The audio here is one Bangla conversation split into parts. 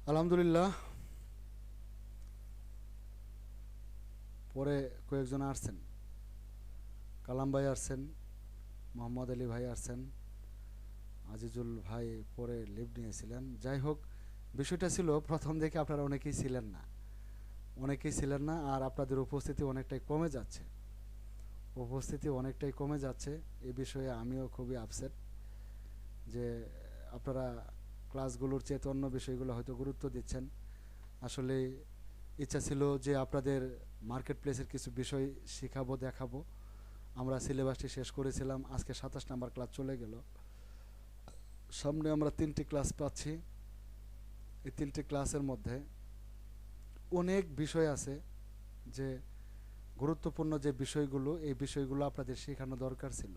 আলহামদুলিল্লাহ। পরে কয়েকজন আসছেন, কালাম ভাই আসছেন, মোহাম্মদ আলী ভাই আসছেন, আজিজুল ভাই পরে লিভ নিয়েছিলেন। যাই হোক, বিষয়টা ছিল প্রথম দিকে আপনারা অনেকেই ছিলেন না আর আপনাদের উপস্থিতি অনেকটাই কমে যাচ্ছে। এই বিষয়ে আমিও খুবই আপসেট যে আপনারা ক্লাসগুলোর চেয়ে অন্য বিষয়গুলো হয়তো গুরুত্ব দিচ্ছেন। আসলে ইচ্ছা ছিল যে আপনাদের মার্কেট প্লেসের কিছু বিষয় শেখাবো, দেখাবো। আমরা সিলেবাসটি শেষ করেছিলাম, আজকে 27 নাম্বার ক্লাস চলে গেল। সামনে আমরা 3টি ক্লাস পাচ্ছি। এই 3টি ক্লাসের মধ্যে অনেক বিষয় আছে, যে গুরুত্বপূর্ণ যে বিষয়গুলো, এই বিষয়গুলো আপনাদের শেখানো দরকার ছিল।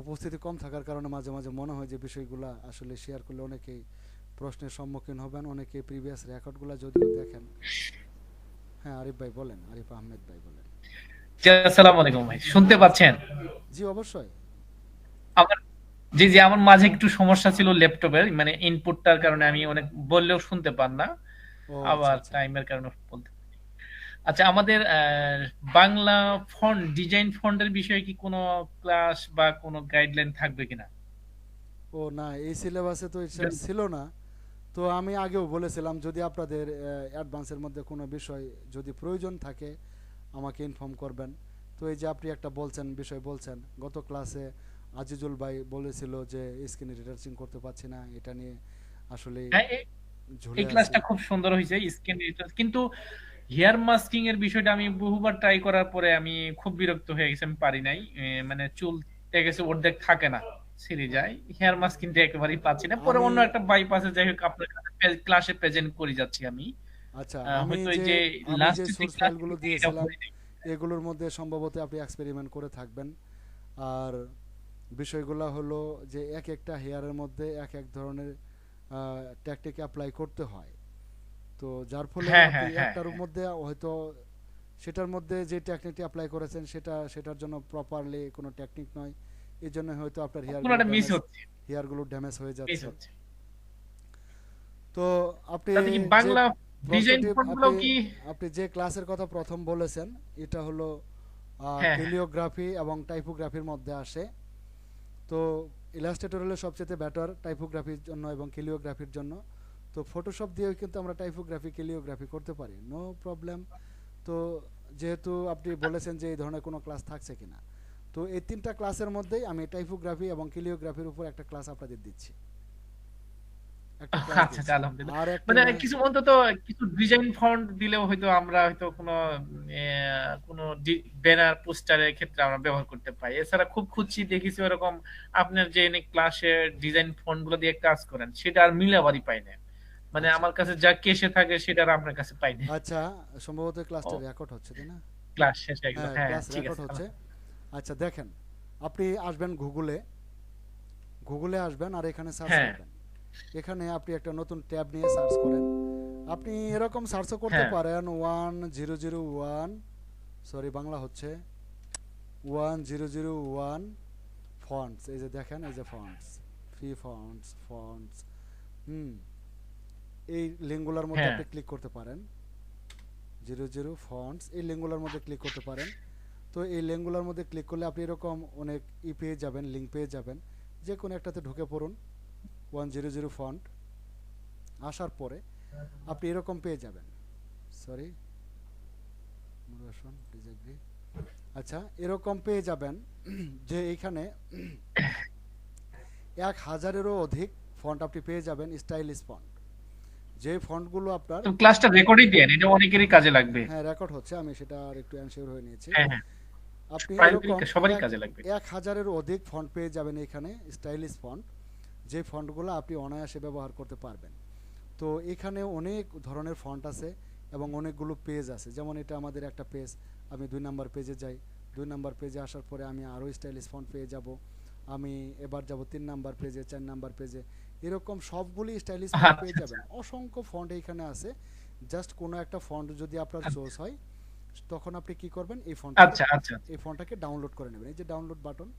উপস্থিতি কম থাকার কারণে মাঝে মাঝে মনে হয় যে বিষয়গুলো আসলে শেয়ার করলে অনেকেই প্রশ্নের সম্মুখীন হবেন, অনেকে প্রিভিয়াস রেকর্ডগুলো যদিও দেখেন। হ্যাঁ, আরিফ ভাই বলেন, আরিফ আহমেদ ভাই বলেন। জি, আসসালামু আলাইকুম ভাই, শুনতে পাচ্ছেন? জি, অবশ্যই। আমার জি জি আমার মাঝে একটু সমস্যা ছিল ল্যাপটপের, মানে ইনপুটটার কারণে আমি অনেক বললেও শুনতে পান না, ও আচ্ছা আবার আচ্ছা। টাইমের কারণে বলতে। আচ্ছা, আমাদের বাংলা ফন্ট ডিজাইন ফন্টের বিষয়ে কি কোনো ক্লাস বা কোনো গাইডলাইন থাকবে কিনা? ও না, এই সিলেবাসে তো এটা ছিল না। তো আমি আগেও বলেছিলাম, যদি আপনাদের অ্যাডভান্সের মধ্যে কোনো বিষয় যদি প্রয়োজন থাকে আমাকে ইনফর্ম করবেন। তো এই যে আপনি একটা বিষয় বলছেন, গত ক্লাসে আজিজুল ভাই বলেছিল যে স্ক্রিন রিটাচিং করতে পারছি না, এটা নিয়ে আসলে হ্যাঁ, ঝুলে এই আছি। ক্লাসটা খুব সুন্দর হয়েছে, স্ক্রিন কিন্তু হেয়ার মাস্কিং এর বিষয়টা আমি বহুবার ট্রাই করার পরে আমি খুব বিরক্ত হয়ে গেছি, আমি পারি নাই। মানে চুল থেকে গেছে, অর্ধেক থাকে না, ছিঁড়ে যায়। হেয়ার মাস্কিংটা একেবারেই পাচ্ছি না, পরে আমি অন্য একটা বাইপাসে যাই হোক আপনার ক্লাসে প্রেজেন্ট করে যাচ্ছি আমি। আচ্ছা, আমি হয়তো এই যে যে আমি যে লাস্ট যে সোর্স ক্লাস ফাইলগুলো এটা দিয়েছিলাম হয়নি। এগুলোর মধ্যে সম্ভবত আপনি এক্সপেরিমেন্ট করে থাকবেন। আর বিষয়গুলো হলো যে এক একটা হেয়ারের মধ্যে এক এক ধরনের ট্যাকটিক অ্যাপ্লাই করতে হয়। তো যার ফলে হ্যাঁ আপনি হ্যাঁ হ্যাঁ একটার হ্যাঁ, মধ্যে হয়তো সেটার মধ্যে যে টেকনিকটি অ্যাপ্লাই করেছেন সেটার জন্য প্রপারলি কোনো টেকনিক নয়। এই জন্য হয়তো আপনার কোনোটা মিস হচ্ছে, হেয়ারগুলো ড্যামেজ হয়ে মিস যাচ্ছে। হচ্ছে। তো আপনি তাতে কি যে বাংলা ডিজাইন প্রশ্নটি ফন্ট গুলো আপনি কি? আপনি যে ক্লাসের কথা প্রথম বলেছেন, এটা হলো হ্যাঁ হ্যাঁ। ক্যালিওগ্রাফি এবং টাইপোগ্রাফির মধ্যে আসে। তো ইলাস্ট্রেটর হলো সবচেয়ে বেটার টাইপোগ্রাফির জন্য এবং ক্যালিওগ্রাফির জন্য। তো ফটোশপ দিয়েও কিন্তু আমরা টাইপোগ্রাফি ক্যালিওগ্রাফি করতে পারি, নো প্রবলেম। তো যেহেতু আপনি বলেছেন যে এই ধরনের কোনো ক্লাস থাকছে কিনা, তো এই 3টা ক্লাসের মধ্যেই আমি টাইপোগ্রাফি এবং ক্যালিওগ্রাফির উপর একটা ক্লাস আপনাদের দিচ্ছি, একটা ক্লাস আচ্ছা আচ্ছা, দিচ্ছি। আলহামদুলিল্লাহ। আর একটা মানে কিছু অন্তত কিছু ডিজাইন ফন্ট দিলেও হয়তো আমরা হয়তো কোনো ব্যানার পোস্টারের ক্ষেত্রে আমরা ব্যবহার করতে পাই। এছাড়া খুব খুঁজছি, দেখেছি ওরকম আপনার যে ক্লাসে ডিজাইন ফন্ট গুলো দিয়ে কাজ করেন, সেটা আর মিলাবারই পাই না। মানে আচ্ছা আমার কাছে যা কেসে থাকে সেটা আর আপনার কাছে পাই না। আচ্ছা, সম্ভবত ও, ক্লাসটা রেকর্ড হচ্ছে, তাই না? ক্লাস শেষ হয়ে গেল, হ্যাঁ, হ্যাঁ ক্লাস ঠিক রেকর্ড আছে, হচ্ছে। আচ্ছা দেখেন, আপনি আসবেন গুগলে, আসবেন আর এখানে সার্চ হ্যাঁ করবেন। এখানে আপনি একটা নতুন ট্যাব নিয়ে সার্চ করেন। আপনি এরকম সার্চও করতে হ্যাঁ পারেন 1001, সরি বাংলা হচ্ছে 1001 ফন্টস। এই যে দেখেন, এই যে ফন্টস, ফ্রি ফন্টস, হুম, এই লিঙ্কগুলোর মধ্যে হ্যাঁ। আপনি ক্লিক করতে পারেন। 00 ফন্টস, এই লিঙ্কগুলোর মধ্যে ক্লিক করতে পারেন। তো এই লিঙ্কগুলোর মধ্যে ক্লিক করলে আপনি এরকম অনেক পেয়ে যাবেন, লিঙ্ক পেয়ে যাবেন। যে কোনো একটাতে ঢুকে পড়ুন, 100 ফন্ট। আসার পরে আপনি এরকম পেয়ে যাবেন। Sorry, disagree. আচ্ছা, এরকম পেয়ে যাবেন যে এইখানে 1000-এরও অধিক ফন্ট আপনি পেয়ে যাবেন, স্টাইলিশ ফন্ট। যে ফন্টগুলো আপনার, তো ক্লাসটা রেকর্ডই দেন, এটা অনেকেরই কাজে লাগবে। হ্যাঁ রেকর্ড হচ্ছে, আমি সেটা আর একটু অ্যানশিওর হয়ে নিয়েছি। হ্যাঁ হ্যাঁ, আপনি এরকম সবারই এক কাজে লাগবে। 1000-এরও অধিক ফন্ট পেয়ে যাবেন এখানে, স্টাইলিশ ফন্ট। যে ফন্টগুলো আপনি অনায়াসে ব্যবহার করতে পারবেন। তো এখানে অনেক ধরনের ফন্ট আছে এবং অনেকগুলো পেজ আছে। যেমন এটা আমাদের একটা পেজ, আমি 2 নাম্বার পেজে যাই। 2 নাম্বার পেজে আসার পরে আমি আরও স্টাইলিশ ফন্ট পেয়ে যাব। আমি এবার যাব 3 নাম্বার পেজে, 4 নাম্বার পেজে। এরকম সবগুলি স্টাইলিশ ফন্ট পেয়ে আচ্ছা আচ্ছা যাবেন, অসংখ্য ফন্ট এইখানে আছে। জাস্ট কোনো একটা ফন্ট যদি আপনার চয়েস হয়, তখন আপনি কি করবেন, আচ্ছা আচ্ছা আচ্ছা। এই ফন্টটাকে ডাউনলোড করে নেবেন। এই যে ডাউনলোড বাটন,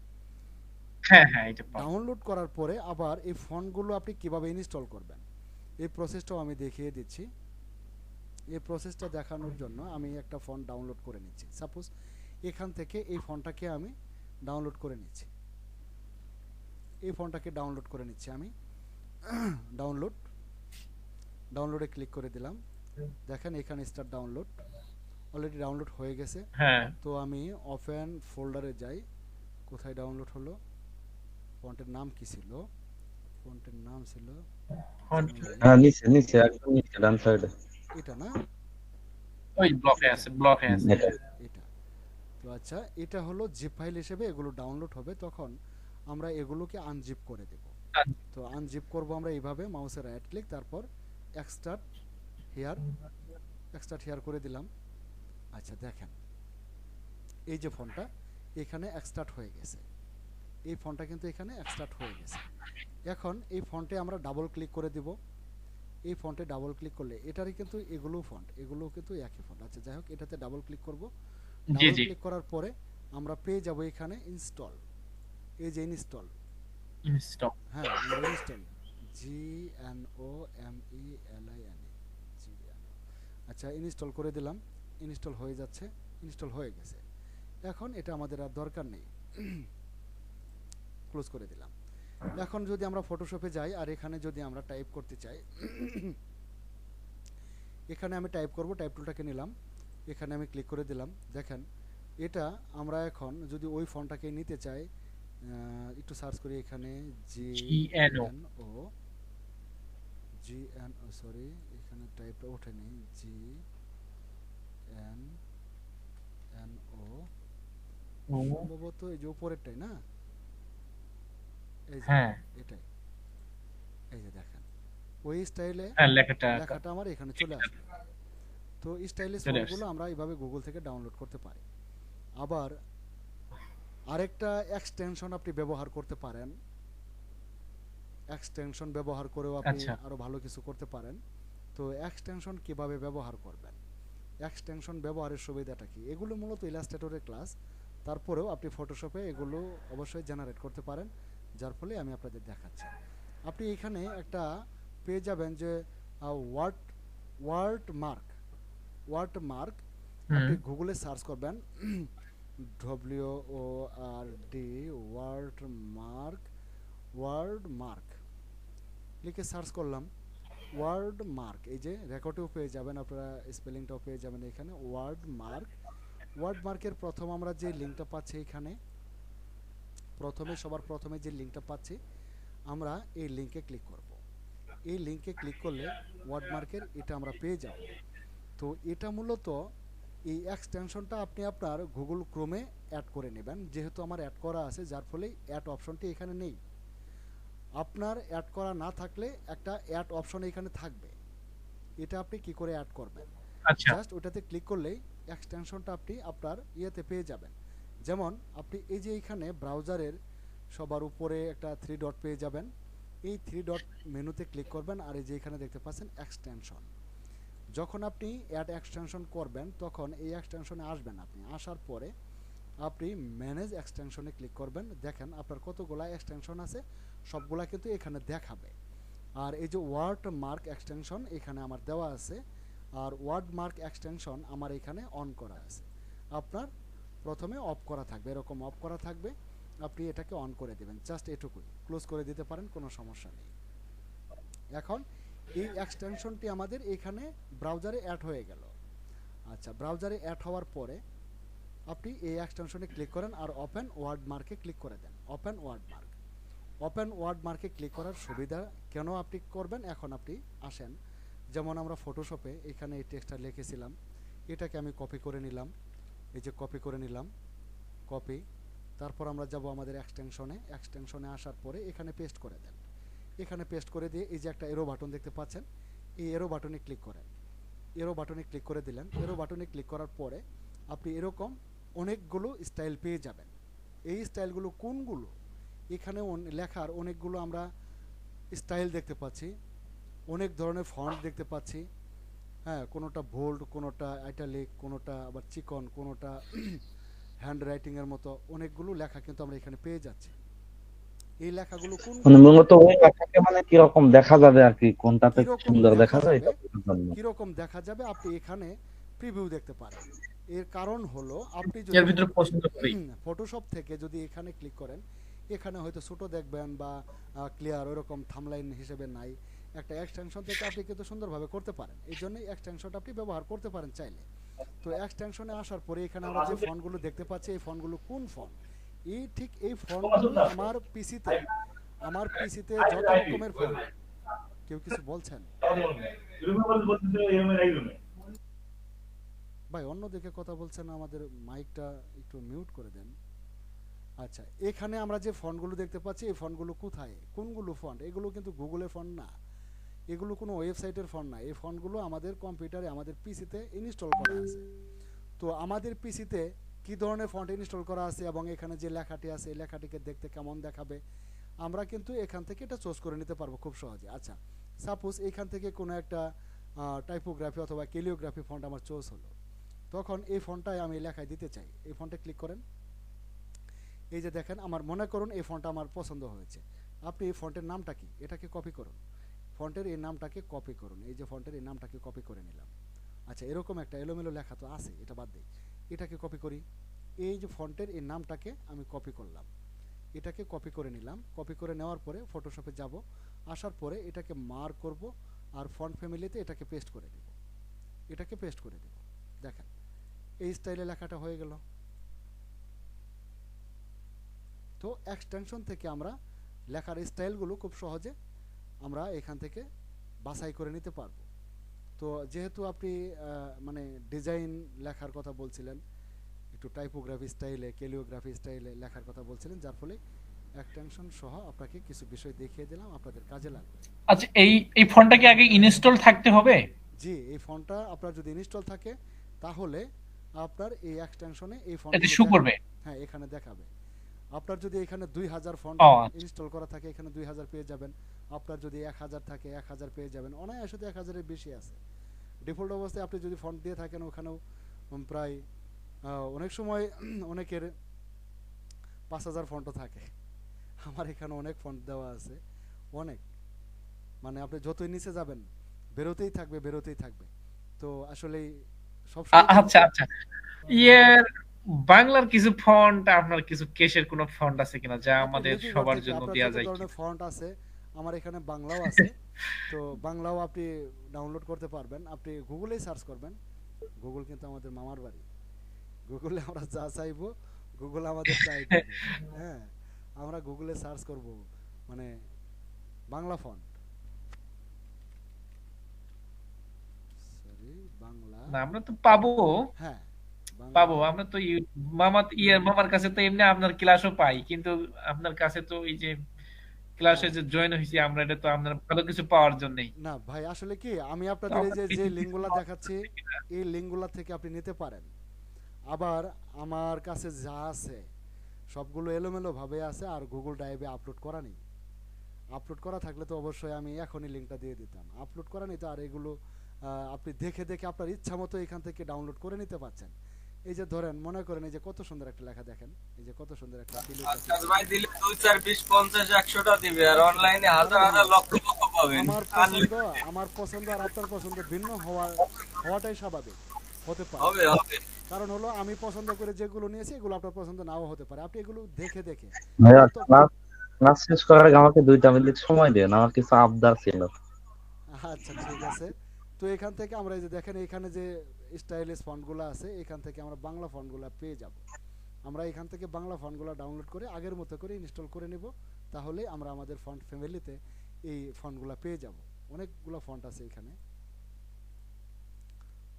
হ্যাঁ হ্যাঁ, এটা পাবো। ডাউনলোড করার পরে আবার এই ফন্টগুলো আপনি কিভাবে ইনস্টল করবেন, এই প্রসেসটাও আমি দেখিয়ে দিচ্ছি। এই প্রসেসটা দেখানোর জন্য আমি একটা ফন্ট ডাউনলোড করে নিচ্ছি। সাপোজ এখান থেকে এই ফন্টটাকে আমি ডাউনলোড করে নিচ্ছি, এই ফন্টটাকে ডাউনলোড করে নিচ্ছি আমি। ডাউনলোড, ডাউনলোডে ক্লিক করে দিলাম। দেখেন এখানে স্টার্ট ডাউনলোড, অলরেডি ডাউনলোড হয়ে গেছে। হ্যাঁ, তো আমি ওপেন ফোল্ডারে যাই, কোথায় ডাউনলোড হলো, ফন্টের নাম কি ছিল, ফন্টের নাম ছিল ফন্ট জানুয়ারি, হ্যাঁ, নিচে নিচে একদম নিচে ডান সাইডে। এটা না, ওই ব্লকে এটা আছে, ব্লকে আছে। এটা এটা তো আচ্ছা, এটা হলো জিপ ফাইল হিসেবে এগুলো ডাউনলোড হবে, তখন আমরা এগুলোকে আনজিপ করে দেব। তো আনজিপ করব আমরা এইভাবে, মাউসের রাইট ক্লিক, তারপর এক্সট্রাক্ট হেয়ার, এক্সট্রাক্ট হেয়ার করে দিলাম। আচ্ছা দেখেন এই যে ফন্টটা এখানে এক্সট্রাক্ট হয়ে গেছে, এই ফন্টটা কিন্তু এখানে এক্সট্রাক্ট হয়ে গেছে। এখন এই ফন্টে আমরা ডাবল ক্লিক করে দিব। এই ফন্টে ডাবল ক্লিক করলে এটারই কিন্তু এগুলো ফন্ট, এগুলো কিন্তু একই ফন্ট। আচ্ছা যাই হোক, এটাতে ডাবল ক্লিক করব। জি, ডাবল জি। ক্লিক করার পরে আমরা পেয়ে যাব এখানে ইনস্টল, এই যে ইনস্টল, ইনস্টল। হ্যাঁ আমরা ইনস্টল, GNOMELINE, আচ্ছা ইনস্টল করে দিলাম, ইনস্টল হয়ে যাচ্ছে, ইনস্টল হয়ে গেছে। এখন এটা আমাদের আর দরকার নেই, ক্লোজ করে দিলাম। এখন যদি আমরা ফটোশপে যাই আর এখানে যদি আমরা টাইপ করতে চাই, এখানে আমি টাইপ করব, টাইপ টুলটাকে নিলাম, এখানে আমি ক্লিক করে দিলাম। দেখেন এটা আমরা এখন যদি ওই ফন্টটাকে নিতে চাই, একটু সার্চ করি এখানে, GNO। GNO, সরি এখানে টাইপটা ওঠেনি, GNO, সম্ভবত এই যে উপরেরটাই না, এই যে হ্যাঁ, এটাই, এই যে দেখেন ওই স্টাইলে হ্যাঁ, লেখাটা লেখাটা আমার এখানে চলে আসবে। তো স্টাইলিশ চলে ফন্টগুলো আসছে। আমরা এইভাবে গুগল থেকে ডাউনলোড করতে পারি। আবার আরেকটা এক্সটেনশন আপনি ব্যবহার করতে পারেন, এক্সটেনশন ব্যবহার করেও আপনি আচ্ছা, আরও ভালো কিছু করতে পারেন। তো এক্সটেনশন কিভাবে ব্যবহার করবেন, এক্সটেনশন ব্যবহারের সুবিধাটা কি, এগুলো মূলত ইলাস্ট্রেটরের ক্লাস, তারপরেও আপনি ফটোশপে এগুলো অবশ্যই জেনারেট করতে পারেন, যার ফলে আমি আপনাদের দেখাচ্ছি। আপনি এখানে একটা পেয়ে যাবেন যে word word mark, word mark, হুম, আপনি গুগলে সার্চ করবেন WORD, word mark, word mark লিখে সার্চ করলাম, ওয়ার্ড মার্ক, এই যে রেকর্ডেও পেয়ে যাবেন আপনারা, স্পেলিংটাও পেয়ে যাবেন এখানে, ওয়ার্ড মার্ক। ওয়ার্ড মার্কের প্রথম আমরা যে লিঙ্কটা পাচ্ছি এখানে, প্রথমে সবার প্রথমে যে লিঙ্কটা পাচ্ছি আমরা এই লিঙ্কে ক্লিক করব। এই লিঙ্কে ক্লিক করলে ওয়ার্ড মার্কের এটা আমরা পেয়ে যাব। তো এটা মূলত এই এক্সটেনশনটা আপনি আপনার গুগল ক্রোমে অ্যাড করে নেবেন, যেহেতু আমার অ্যাড করা আছে, যার ফলে অ্যাড অপশনটি এখানে নেই। আপনার অ্যাড করা না থাকলে একটা অ্যাড অপশন এখানে থাকবে, এটা আপনি কি করে অ্যাড করবেন, আচ্ছা, জাস্ট ওটাতে ক্লিক করলেই এক্সটেনশনটা আপনি আপনার ইয়েতে পেয়ে যাবেন। যেমন আপনি এই যে এখানে ব্রাউজারের সবার উপরে একটা থ্রি ডট পেয়ে যাবেন, এই থ্রি ডট মেনুতে ক্লিক করবেন, আর এই যে এখানে দেখতে পাচ্ছেন এক্সটেনশন, যখন আপনি অ্যাড এক্সটেনশন করবেন তখন এই এক্সটেনশনে আসবেন। আপনি আসার পরে আপনি ম্যানেজ এক্সটেনশনে ক্লিক করবেন, দেখেন আপনার কতগুলা এক্সটেনশন আছে সবগুলা কিন্তু এখানে দেখাবে। আর এই যে ওয়ার্ড মার্ক এক্সটেনশন এখানে আমার দেওয়া আছে, আর ওয়ার্ড মার্ক এক্সটেনশন আমার এখানে অন করা আছে। আপনার প্রথমে অফ করা থাকবে, এরকম অফ করা থাকবে, আপনি এটাকে অন করে দেবেন, জাস্ট এটুকুই, ক্লোজ করে দিতে পারেন, কোনো সমস্যা নেই। এখন এই এক্সটেনশনটি আমাদের এখানে ব্রাউজারে অ্যাড হয়ে গেল। আচ্ছা ব্রাউজারে অ্যাড হওয়ার পরে আপনি এই এক্সটেনশনে ক্লিক করেন আর ওপেন ওয়ার্ড মার্কে ক্লিক করে দেন। Open word mark, open word মার্কে ক্লিক করার সুবিধা কেন আপনি করবেন, এখন আপনি আসেন, যেমন আমরা ফটোশপে এখানে এই টেক্সটটা লিখেছিলাম, এটাকে আমি কপি করে নিলাম, এই যে কপি করে নিলাম, কপি, তারপর আমরা যাব আমাদের এক্সটেনশনে, এক্সটেনশনে আসার পরে এখানে পেস্ট করে দেন। এখানে পেস্ট করে দিয়ে এই যে একটা এরো বাটন দেখতে পাচ্ছেন, এই এরো বাটনে ক্লিক করেন, এরো বাটনে ক্লিক করে দিলেন। এরো বাটনে ক্লিক করার পরে আপনি এরকম অনেকগুলো স্টাইল পেয়ে যাবেন। এই স্টাইলগুলো কোনগুলো, এখানে লেখার অনেকগুলো আমরা স্টাইল দেখতে পাচ্ছি, অনেক ধরনের ফন্ট দেখতে পাচ্ছি, হ্যাঁ কোনোটা বোল্ড, কোনোটা আইটালিক, কোনোটা আবার চিকন, কোনোটা হ্যান্ড রাইটিংয়ের মতো অনেকগুলো লেখা কিন্তু আমরা এখানে পেয়ে যাচ্ছি। এই লেখাগুলো মানে কোনগুলো মূলত ওই লেখাকে মানে কিরকম দেখা যাবে আর কি, কোনটাতে কিরকম সুন্দর দেখা দেখা যায় যাবে এটা বোঝার জন্য। কিরকম দেখা যাবে আপনি এখানে প্রিভিউ দেখতে পারেন। এর কারণ হলো আপনি এর যদি ভিতরে পছন্দ করি। ফটোশপ থেকে যদি এখানে ক্লিক করেন, এখানে হয়তো ছোট দেখবেন বা ক্লিয়ার ওরকম থামলাইন হিসেবে নাই। একটা এক্সটেনশন থেকে আপনি কিন্তু সুন্দরভাবে করতে পারেন, এই জন্যই এক্সটেনশনটা আপনি ব্যবহার করতে পারেন চাইলে। তো এক্সটেনশনে আসার পরে এখানে আমরা যে ফন্টগুলো দেখতে পাচ্ছি, এই ফন্টগুলো কোন ফন্ট, এই ঠিক এই ফন্টগুলোই আমার পিসিতে যত রকমের ফন্ট। কেউ কিছু বলছেন? ভাই অন্য দিকে কথা বলছেন, আমাদের মাইকটা একটু মিউট করে দেন। আচ্ছা, এখানে আমরা যে ফন্টগুলো দেখতে পাচ্ছি, এই ফন্টগুলো কোথায়, কোনগুলো ফন্ট? এগুলো কিন্তু গুগলের ফন্ট না, এগুলো কোনো ওয়েবসাইটের ফন্ট না। এই ফন্টগুলো আমাদের কম্পিউটারে, আমাদের পিসিতে ইনস্টল করা আছে। তো আমাদের পিসিতে কি ধরনের ফন্ট ইনস্টল করা আছে এবং এখানে যে লেখাটি আছে এই লেখাটিকে দেখতে কেমন দেখাবে, আমরা কিন্তু এখান থেকে এটা চুজ করে নিতে পারবো খুব সহজে। আচ্ছা, সাপোজ এখান থেকে কোনো একটা টাইপোগ্রাফি অথবা ক্যালিওগ্রাফি ফন্ট আমার চুজ হলো, তখন এই ফন্টটাই আমি লেখায় দিতে চাই। এই ফন্টে ক্লিক করেন, এই যে দেখেন, আমার মনে করুন এই ফন্টটা আমার পছন্দ হয়েছে। আপনি এই ফন্টের নামটা কি, এটাকে কপি করুন, ফন্টের এই নামটাকে কপি করুন। এই যে ফন্টের এই নামটাকে কপি করে নিলাম। আচ্ছা, এরকম একটা এলোমেলো লেখা তো আছে, এটা বাদ দিই, এটাকে কপি করি। এই যে ফন্টের এই নামটাকে আমি কপি করলাম, এটাকে কপি করে নিলাম। কপি করে নেওয়ার পরে ফটোশপে যাব, আসার পরে এটাকে মার্ক করব, আর ফন্ট ফ্যামিলিতে এটাকে পেস্ট করে দেব, এটাকে পেস্ট করে দেব। দেখেন এই স্টাইলে লেখাটা হয়ে গেল। তো এক্সটেনশন থেকে আমরা লেখার স্টাইলগুলো খুব সহজে আমরা এখান থেকে বাছাই করে নিতে পারবো। তো যেহেতু আপনি মানে ডিজাইন লেখার কথা বলছিলেন, একটু টাইপোগ্রাফি স্টাইলে, ক্যালিওগ্রাফি স্টাইলে লেখার কথা বলছিলেন, যার ফলে এক্সটেনশন সহ আপনাকে কিছু বিষয় দেখিয়ে দিলাম, আপনাদের কাজে লাগবে। আচ্ছা, এই এই ফোনটা কি আগে ইনস্টল থাকতে হবে? জি, এই ফন্টটা আপনার যদি ইনস্টল থাকে, তাহলে আপনার এই এক্সটেনশনে এই এতে ফন্টগুলো শু করবে? দেখাবে। হ্যাঁ, এখানে দেখাবে। আপনার যদি এখানে 2000 ফন্ট ও আচ্ছা। ইনস্টল করা থাকে, এখানে 2000 পেয়ে যাবেন। আপনার যদি 1000 থাকে 1000 পেয়ে যাবেন, অনায়াসে 1000-এর বেশি আছে। ডিফল্ট অবস্থায় আপনি যদি ফন্ট দিয়ে থাকেন, ওখানেও প্রায় অনেক সময় অনেকের 5000 ফন্টও থাকে। আমার এখানে অনেক ফন্ট দেওয়া আছে, অনেক, মানে আপনি যতই নিচে যাবেন বেরোতেই থাকবে, বেরোতেই থাকবে। তো আসলে সবসময় তো আচ্ছা আচ্ছা, ইয়ের বাংলার কিছু ফন্ট, আপনার কিছু কেসের কোন ফন্ট আছে কিনা যা আপনি আমাদের লিপিঘর সবার থেকে জন্য আপনার দেয়া যত যায় কি? ধরনের ফন্ট আছে, আমার এখানে বাংলাও আছে। তো বাংলাও আপনি ডাউনলোড করতে পারবেন। আপনি গুগলেই সার্চ করবেন, গুগল কিন্তু আমাদের মামার বাড়ি। গুগলে আমরা যা চাইবো গুগল আমাদের তাই দিবে। হ্যাঁ, আমরা গুগলে সার্চ করব মানে বাংলা ফন্ট, সরি বাংলা, না, আমরা তো পাবো। হ্যাঁ বাংলা। পাবো আমরা তো মামা ইয়ের মামার কাছে তো এমনি আপনার ক্লাসও পাই, কিন্তু আপনার কাছে তো এই যে ক্লাসে হ্যাঁ, যে জয়েন হয়েছি আমরা, এটা তো আপনার ভালো কিছু পাওয়ার জন্যই। না ভাই, আসলে কি আমি তো আপনাদের এই আমরা যে যে বেশি কিছু লিঙ্কগুলো পাওয়া দেখাচ্ছি, যাচ্ছে কিনা? এই লিঙ্কগুলো থেকে আপনি নিতে পারেন। আবার আমার কাছে যা আছে সবগুলো এলোমেলো ভাবে আছে, আর গুগল ড্রাইভে আপলোড করা নেই। আপলোড করা থাকলে তো অবশ্যই আমি এখনই লিঙ্কটা দিয়ে দিতাম। আপলোড করা নেই, তো আর এগুলো আপনি দেখে দেখে আপনার ইচ্ছা মতো এখান থেকে ডাউনলোড করে নিতে পারছেন। এই যে ধরেন, মনে করেন এই যে কত সুন্দর একটা লেখা দেখেন, এই যে কত সুন্দর একটা ক্যালিগ্রাফি আচ্ছা ফন্ট। ভাই, দিলে 2 4 20 50 100টা দিবে, আর অনলাইনে হাজার আরে না, হাজার লক্ষ লক্ষ পাবেন। আমার পছন্দ আমার পছন্দ আর আপনার পছন্দ ভিন্ন হওয়াটাই স্বাভাবিক, হতে পারে। হবে হবে। কারণ হলো আমি পছন্দ করে যেগুলো নিয়েছি, এগুলো আপনার পছন্দ নাও হতে পারে। আপনি এগুলো দেখে দেখে ভাইয়া, যত। ক্লাস ক্লাস শেষ করার আগে আমাকে 2 মিনিট সময় দেন, আমার কিছু আবদার ছিল। আচ্ছা ঠিক আছে। তো এখান থেকে আমরা এই যে দেখেন, এখানে যে স্টাইলিশ ফন্টগুলো আছে, এখান থেকে আমরা বাংলা ফন্টগুলো পেয়ে যাব। আমরা এখান থেকে বাংলা ফন্টগুলো ডাউনলোড করে আগের মতো করে ইনস্টল করে নিব, তাহলে আমরা আমাদের ফন্ট ফ্যামিলিতে এই ফন্টগুলো পেয়ে যাব। অনেকগুলো ফন্ট আছে এখানে,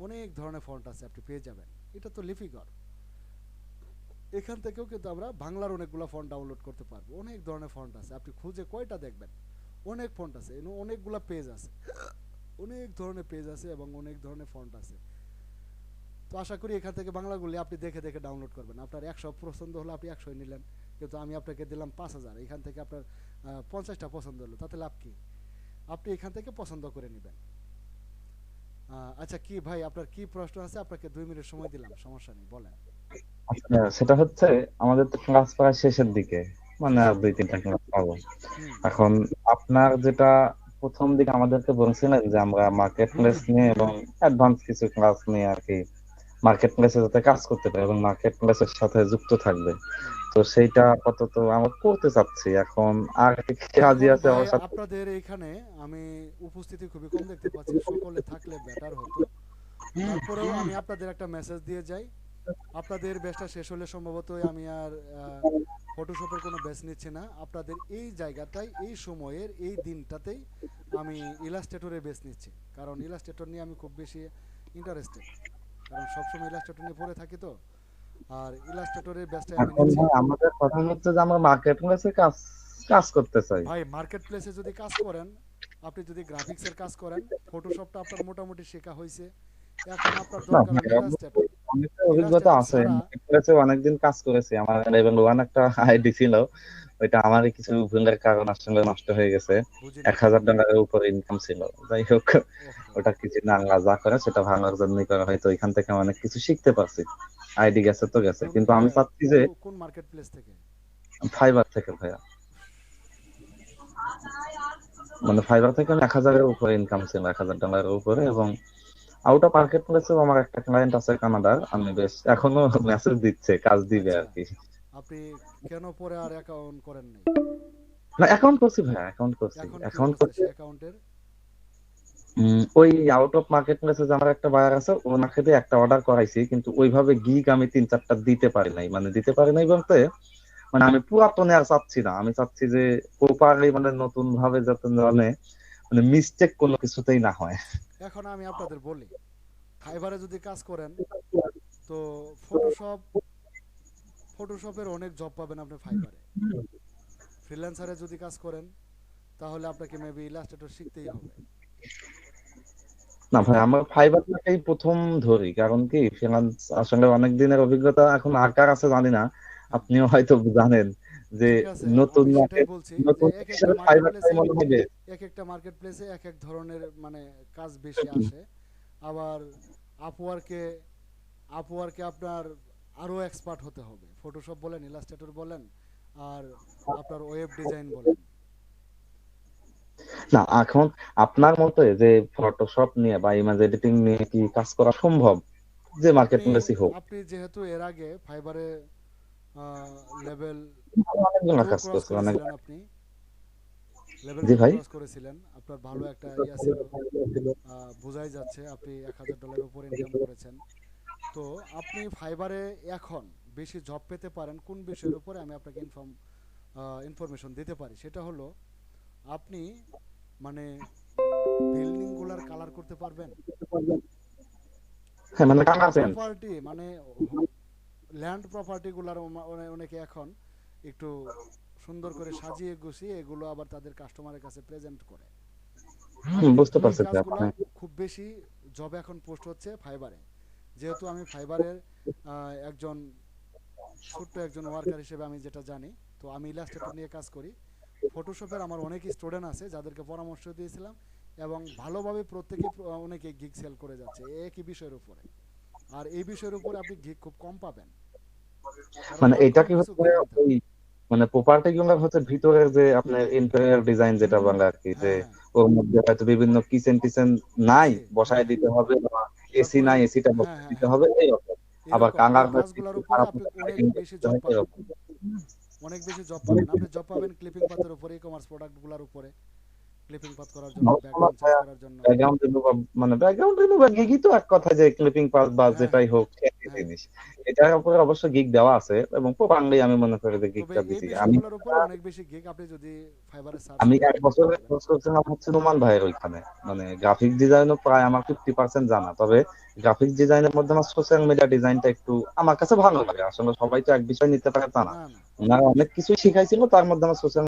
অনেক ধরনের ফন্ট আছে, আপনি পেয়ে যাবেন। এটা তো লিপিঘর, এখান থেকেও কিন্তু আমরা বাংলার অনেকগুলো ফন্ট ডাউনলোড করতে পারবো। অনেক ধরনের ফন্ট আছে, আপনি খুঁজে কয়টা দেখবেন, অনেক ফন্ট আছে, অনেকগুলো পেজ আছে, অনেক ধরনের পেজ আছে এবং অনেক ধরনের ফন্ট আছে। তো আশা করি এখান থেকে বাংলাগুলি আপনি দেখে দেখে ডাউনলোড করবেন। আপনার 100 পছন্দ হলো আপনি 100 নিলেন, কিন্তু আমি আপনাকে দিলাম 5000, এখান থেকে আপনার 50টা পছন্দ হলো, তাতে লাভ কি? আপনি এখান থেকে পছন্দ করে নেবেন। আচ্ছা কি ভাই, আপনার কি প্রশ্ন আছে? আপনাকে 2 মিনিট সময় দিলাম, সমস্যা নেই, বলেন। আচ্ছা, সেটা হচ্ছে আমাদের তো ক্লাস প্রায় শেষের দিকে। মানে আর 2-3টা ক্লাস পাবো। হুম এখন আপনার যেটা প্রথম দিকে আমাদেরকে বলছিলেন যে আমরা মার্কেট প্লেস নিয়ে এবং অ্যাডভান্স কিছু ক্লাস নিয়ে আর কি মার্কেট প্লেসে যাতে কাজ করতে পারে এবং মার্কেট প্লেসের সাথে যুক্ত থাকবে, হুম তো সেইটা আপাতত আমরা করতে চাচ্ছি। এখন আর কি কি রাজি এখন আছে ভাই আমার সাথে? আপনাদের এইখানে আমি উপস্থিতি খুবই কম দেখতে পাচ্ছি, সকলে থাকলে বেটার হতো। তারপরেও আমি আপনাদের একটা মেসেজ দিয়ে যাই, আপনাদের ব্যাচটা শেষ হলে সম্ভবতই আমি আর ফটোশপের কোনো ব্যাচ নিচ্ছি না। আপনাদের এই জায়গাটাই, এই সময়ের এই দিনটাতেই আমি ইলাস্ট্রেটরের ব্যাচ নিচ্ছি, কারণ ইলাস্ট্রেটর নিয়ে আমি খুব বেশি ইন্টারেস্টেড, কারণ সবসময় ইলাস্ট্রেটর নিয়ে পড়ে থাকি তো। আর ইলাস্ট্রেটরের ব্যাচটাই আমি এখন নিচ্ছি। ভাই আমাদের কথা হচ্ছে যে আমরা মার্কেট প্লেসে কাজ কাজ করতে চাই। ভাই মার্কেট প্লেসে যদি কাজ করেন, আপনি যদি গ্রাফিক্সের কাজ করেন, ফটোশপটা আপনার মোটামুটি শেখা হয়েছে, এখন আপনার না দরকার ভাই, হলো ইলাস্ট্রেটর। অনেকটা অভিজ্ঞতা ইলাস্ট্রেটর আছে, ছাড়া মার্কেট প্লেসে অনেকদিন কাজ করেছি। আমার লেভেল 1 একটা আইডি ছিল, ওইটা আমারই কিছু ভুলের কারণ আসলে নষ্ট হয়ে গেছে। বুঝিনি। $1000 উপরে ইনকাম ছিল, যাই হোক ওহো, ওটা কিছু না, আল্লাহ যা করে সেটা ভালোর জন্যই করা, হয়তো ওইখান থেকে অনেক কিছু শিখতে পারছি। আইডি গেছে তো গেছে, কোন কিন্তু আমি চাচ্ছি যে কোন মার্কেট প্লেস থেকে? ফাইবার থেকে ভাইয়া, মানে ফাইবার থেকে আমি 1000-এর উপরে ইনকাম ছিল, $1000 উপরে। এবং আউট অফ মার্কেট প্লেসেও আমার একটা ক্লায়েন্ট আছে কানাডার, আমি বেশ এখনো মেসেজ দিচ্ছে, কাজ দিবে আচ্ছা, আর কি। আপনি কেন পরে আর অ্যাকাউন্ট করেন নাই? না অ্যাকাউন্ট করছি ভাইয়া, অ্যাকাউন্ট করছি, এখন কি অ্যাকাউন্ট অবস্থা করছি। সে অ্যাকাউন্টের? ওই আউট অফ মার্কেট প্লেসে যে আমার একটা বায়ার আছে, ওনাকে দিয়ে একটা অর্ডার করাইছি, কিন্তু ওইভাবে গিগ আমি 3-4টা দিতে পারি নাই। মানে দিতে পারি নাই বলতে, মানে আমি পুরাতনে আর চাচ্ছি না, আমি চাচ্ছি যে প্রপারলি মানে নতুন ভাবে যাতে মানে মিস্টেক কোনো কিছুতেই না হয়। এখন আমি আপনাদের বলি, ফাইবারে যদি কাজ করেন তো ফটোশপ, ফটোশপের অনেক জব পাবেন আপনি ফাইবারে। ফ্রিল্যান্সারে যদি কাজ করেন তাহলে আপনাকে মেবি ইলাস্ট্রেটর শিখতেই হবে। না ভাই, এখন আমার ফাইবারটাকেই প্রথম ধরি, কারণ কি ফ্রিল্যান্স আসলে অনেক দিনের অভিজ্ঞতা, এখন আর কার আছে জানি না, হ্যাঁ, আপনিও হয়তো জানেন যে ঠিক আছে, নতুন আমি সেটাই মার্কেট, বলছি যে নতুন এক একটা হিসেবে মার্কেট ফাইবারটাই প্লেসে, মনে হয় best। এক একটা মার্কেট প্লেসে এক এক ধরনের মানে কাজ বেশি আসে। আবার আপওয়ার্কে, আপওয়ার্কে আপনার আরও এক্সপার্ট হতে হবে, ফটোশপ বলেন, ইলাস্ট্রেটর বলেন, আর আপনার ওয়েব ডিজাইন বলেন। না এখন আপনার মতে যে ফটোশপ নিয়ে বা ইমেজ এডিটিং নিয়ে কি কাজ করা সম্ভব, যে মার্কেট আপনি প্লেসই হোক? আপনি যেহেতু এর আগে ফাইবারে লেভেল অনেকজন 2 কাজ ক্রস করছে, অনেক। করেছিলেন, আপনি লেভেল জি 2 ভাই। ক্রস করেছিলেন, আপনার ভালো একটা ইয়া ছিল, বোঝাই যাচ্ছে আপনি $1000 উপর ইনকাম করেছেন। তো আপনি ফাইবারে এখন বেশি জব পেতে পারেন কোন বিষয়ের উপরে, আমি আপনাকে ইনফরমেশন দিতে পারি। সেটা হলো আপনি মানে বিল্ডিংগুলার কালার করতে পারবেন, হ্যাঁ মানে টাকা আছেন। প্রপার্টি মানে ল্যান্ড প্রপার্টিগুলার অনেকে এখন একটু সুন্দর করে সাজিয়ে গুছিয়ে এগুলো আবার তাদের কাস্টমারের কাছে প্রেজেন্ট করে। আপনি বুঝতে ওই পারছি যে কাজগুলা আপনি। খুব বেশি জব এখন পোস্ট হচ্ছে ফাইবারে। যেহেতু আমি ফাইবারের একজন ছোট্ট একজন ওয়ার্কার হিসেবে আমি যেটা জানি, তো আমি ইলাস্ট্রেটর নিয়ে কাজ করি। ফটোশপের আমার অনেক স্টুডেন্ট আছে যাদেরকে পরামর্শ দিয়েছিলাম, এবং ভালোভাবে প্রত্যেকে অনেকে গিগ সেল করে যাচ্ছে একই বিষয়ের উপরে। আর এই বিষয়ের উপরে আপনি গিগ খুব কম পাবেন, কারণ মানে এটা আপকেমিং কি কিছু হচ্ছে গিগ আনতে ওই হবে। মানে প্রপার্টি গুলো হচ্ছে ভিতরের যে আপনার ইন্টেরিয়র ডিজাইন যেটা বলে আর কি, যে হ্যাঁ হ্যাঁ, ওর মধ্যে হয়তো বিভিন্ন কিচেন টিচেন নাই, জি, হ্যাঁ বসায় হ্যাঁ, দিতে হবে, বা এসি তারপরে নাই, এসিটা হ্যাঁ বসায় হ্যাঁ দিতে হ্যাঁ, হবে এইরকম। আবার এরকম এই কালার হয়তো একটু কাজগুলোর উপরে খারাপ আপনি হতে অনেক লাইটিং বেশি করতে জব হয় পাবেন, এরকম। অনেক বেশি জব পাবেন। আপনি জব পাবেন ক্লিপিং পাথের উপরে, ই কমার্স প্রোডাক্টগুলোর উপরে, ক্লিপিং পাথ করার জন্য, ব্যাকগ্রাউন্ড চেঞ্জ করার জন্য। ব্যাকগ্রাউন্ড রিমুভার, মানে ব্যাকগ্রাউন্ড রিমুভার গিগই তো এক কথা, যে ক্লিপিং পাস বা হ্যাঁ হ্যাঁ যেটাই হোক একই হ্যাঁ, জিনিস। এটার উপরে অবশ্য গিগ দেওয়া আছে এবং প্রপারলি আমি মনে করি যে তবে গিগটা এই দিছি আমি। বিষয়গুলোর উপরে অনেক বেশি গিগ আপনি যদি ফাইবারে সার্চ আমি করেন এক দেখতে বছরের পাবেন। কোর্স করছিলাম হচ্ছে রোমান ভাইয়ের ওইখানে, মানে গ্রাফিক ডিজাইনও প্রায় আমার 50% জানা। তবে গ্রাফিক ডিজাইনের মধ্যে আমার সোশ্যাল মিডিয়া ডিজাইনটা একটু আমার কাছে ভালো লাগে। আসলে সবাই তো এক বিষয় নিতে পারে তা না, না না, ওনারা অনেক কিছুই শিখাইছিল, তার মধ্যে আমার সোশ্যাল